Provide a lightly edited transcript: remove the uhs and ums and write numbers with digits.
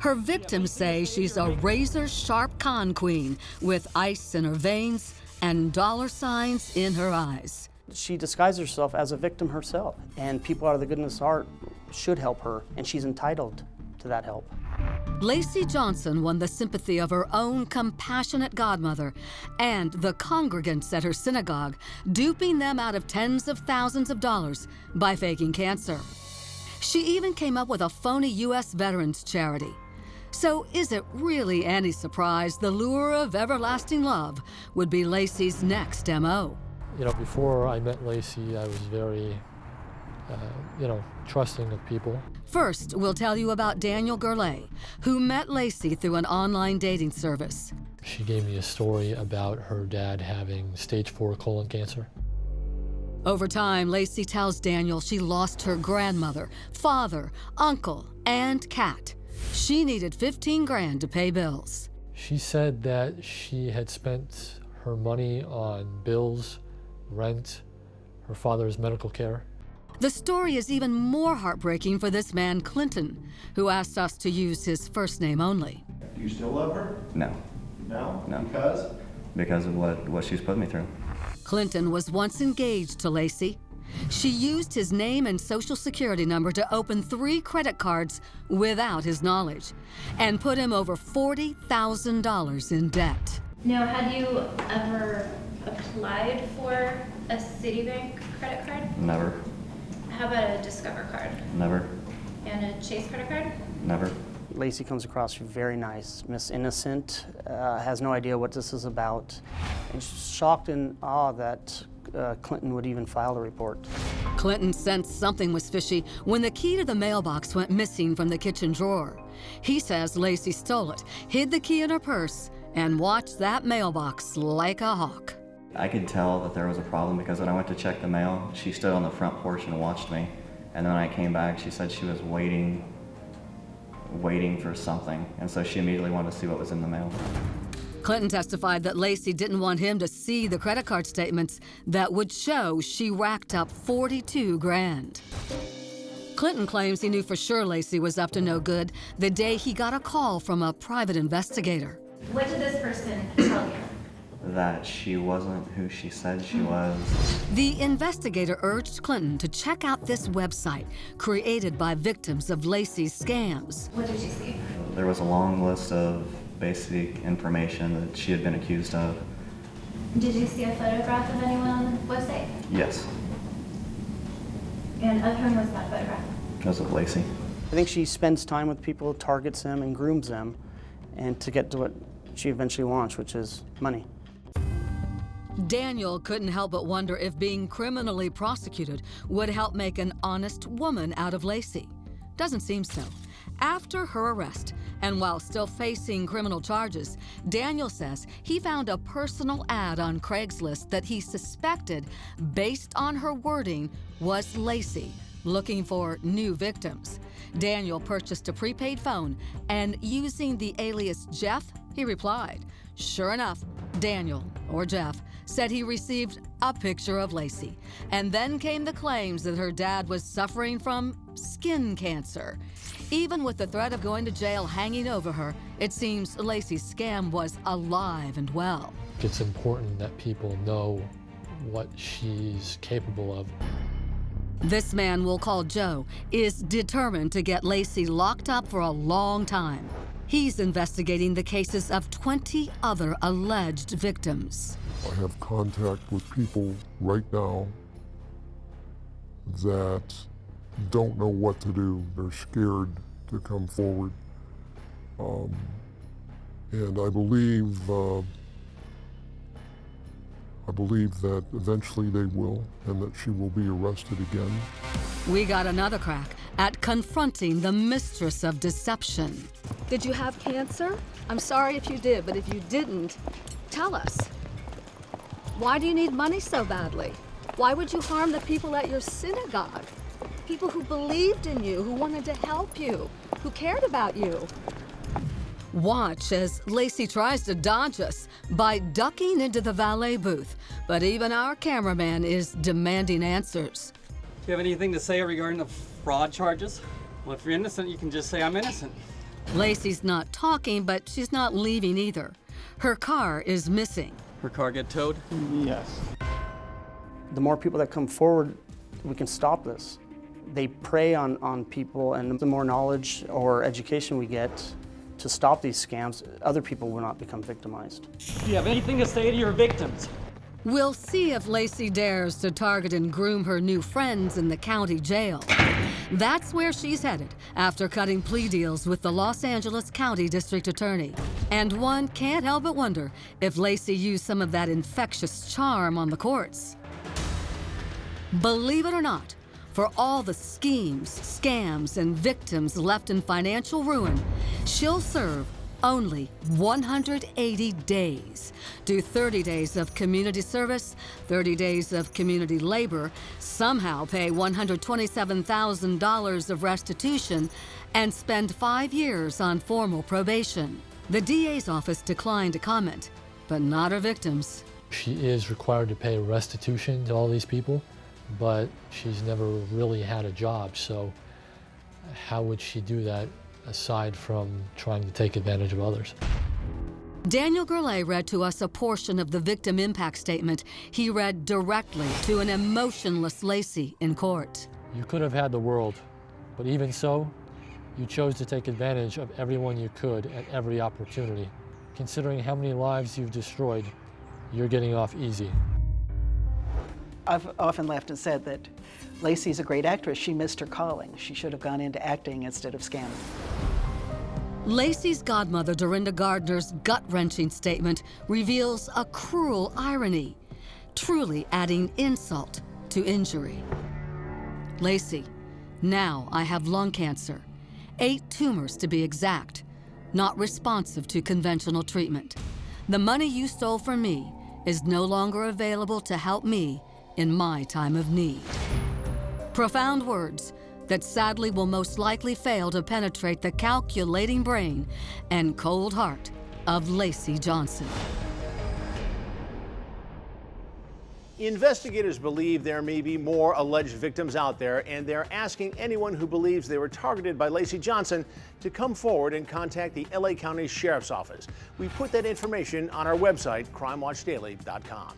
Her victims say she's a razor-sharp con queen with ice in her veins and dollar signs in her eyes. She disguises herself as a victim herself, and people out of the goodness of heart should help her, and she's entitled to that help. Lacey Johnson won the sympathy of her own compassionate godmother and the congregants at her synagogue, duping them out of tens of thousands of dollars by faking cancer. She even came up with a phony U.S. veterans charity. So is it really any surprise the lure of everlasting love would be Lacey's next M.O.? You know, before I met Lacey, I was very, trusting of people. First, we'll tell you about Daniel Gurley, who met Lacey through an online dating service. She gave me a story about her dad having stage 4 colon cancer. Over time, Lacey tells Daniel she lost her grandmother, father, uncle, and cat. She needed 15 grand to pay bills. She said that she had spent her money on bills, rent, her father's medical care. The story is even more heartbreaking for this man, Clinton, who asked us to use his first name only. Do you still love her? No. No? No. Because? Because of what she's put me through. Clinton was once engaged to Lacey. She used his name and social security number to open 3 credit cards without his knowledge and put him over $40,000 in debt. Now, had you ever applied for a Citibank credit card? Never. How about a Discover card? Never. And a Chase credit card? Never. Lacey comes across very nice, Miss Innocent, has no idea what this is about, and she's shocked and awe that Clinton would even file a report. Clinton sensed something was fishy when the key to the mailbox went missing from the kitchen drawer. He says Lacey stole it, hid the key in her purse, and watched that mailbox like a hawk. I could tell that there was a problem because when I went to check the mail, she stood on the front porch and watched me. And then when I came back, she said she was waiting for something. And so she immediately wanted to see what was in the mail. Clinton testified that Lacey didn't want him to see the credit card statements that would show she racked up 42 grand. Clinton claims he knew for sure Lacey was up to no good the day he got a call from a private investigator. What did this person tell you? That she wasn't who she said she was. The investigator urged Clinton to check out this website created by victims of Lacey's scams. What did you see? There was a long list of basic information that she had been accused of. Did you see a photograph of anyone on the website? Yes. And of whom was that photograph? It was of Lacey. I think she spends time with people, targets them, and grooms them, and to get to what she eventually wants, which is money. Daniel couldn't help but wonder if being criminally prosecuted would help make an honest woman out of Lacey. Doesn't seem so. After her arrest, and while still facing criminal charges, Daniel says he found a personal ad on Craigslist that he suspected, based on her wording, was Lacey, looking for new victims. Daniel purchased a prepaid phone, and using the alias Jeff, he replied. Sure enough, Daniel, or Jeff, said he received a picture of Lacey. And then came the claims that her dad was suffering from skin cancer. Even with the threat of going to jail hanging over her, it seems Lacey's scam was alive and well. It's important that people know what she's capable of. This man we'll call Joe is determined to get Lacey locked up for a long time. He's investigating the cases of 20 other alleged victims. I have contact with people right now that don't know what to do. They're scared to come forward. And I believe that eventually they will, and that she will be arrested again. We got another crack at confronting the mistress of deception. Did you have cancer? I'm sorry if you did, but if you didn't, tell us. Why do you need money so badly? Why would you harm the people at your synagogue? People who believed in you, who wanted to help you, who cared about you. Watch as Lacey tries to dodge us by ducking into the valet booth, but even our cameraman is demanding answers. Do you have anything to say regarding the fraud charges? Well, if you're innocent, you can just say I'm innocent. Lacey's not talking, but she's not leaving either. Her car is missing. Her car get towed? Yes. The more people that come forward, we can stop this. They prey on people, and the more knowledge or education we get to stop these scams, other people will not become victimized. Do you have anything to say to your victims? We'll see if Lacey dares to target and groom her new friends in the county jail. That's where she's headed after cutting plea deals with the Los Angeles County District Attorney. And one can't help but wonder if Lacey used some of that infectious charm on the courts. Believe it or not, for all the schemes, scams, and victims left in financial ruin, she'll serve only 180 days. Do 30 days of community service, 30 days of community labor, somehow pay $127,000 of restitution, and spend 5 years on formal probation. The DA's office declined to comment, but not her victims. She is required to pay restitution to all these people, but she's never really had a job, so how would she do that aside from trying to take advantage of others? Daniel Gourlay read to us a portion of the victim impact statement he read directly to an emotionless Lacey in court. You could have had the world, but even so, you chose to take advantage of everyone you could at every opportunity. Considering how many lives you've destroyed, you're getting off easy. I've often laughed and said that Lacey's a great actress. She missed her calling. She should have gone into acting instead of scamming. Lacey's godmother, Dorinda Gardner's gut-wrenching statement reveals a cruel irony, truly adding insult to injury. Lacey, now I have lung cancer, 8 tumors to be exact, not responsive to conventional treatment. The money you stole from me is no longer available to help me in my time of need. Profound words that sadly will most likely fail to penetrate the calculating brain and cold heart of Lacey Johnson. Investigators believe there may be more alleged victims out there, and they're asking anyone who believes they were targeted by Lacey Johnson to come forward and contact the LA County Sheriff's Office. We put that information on our website, crimewatchdaily.com.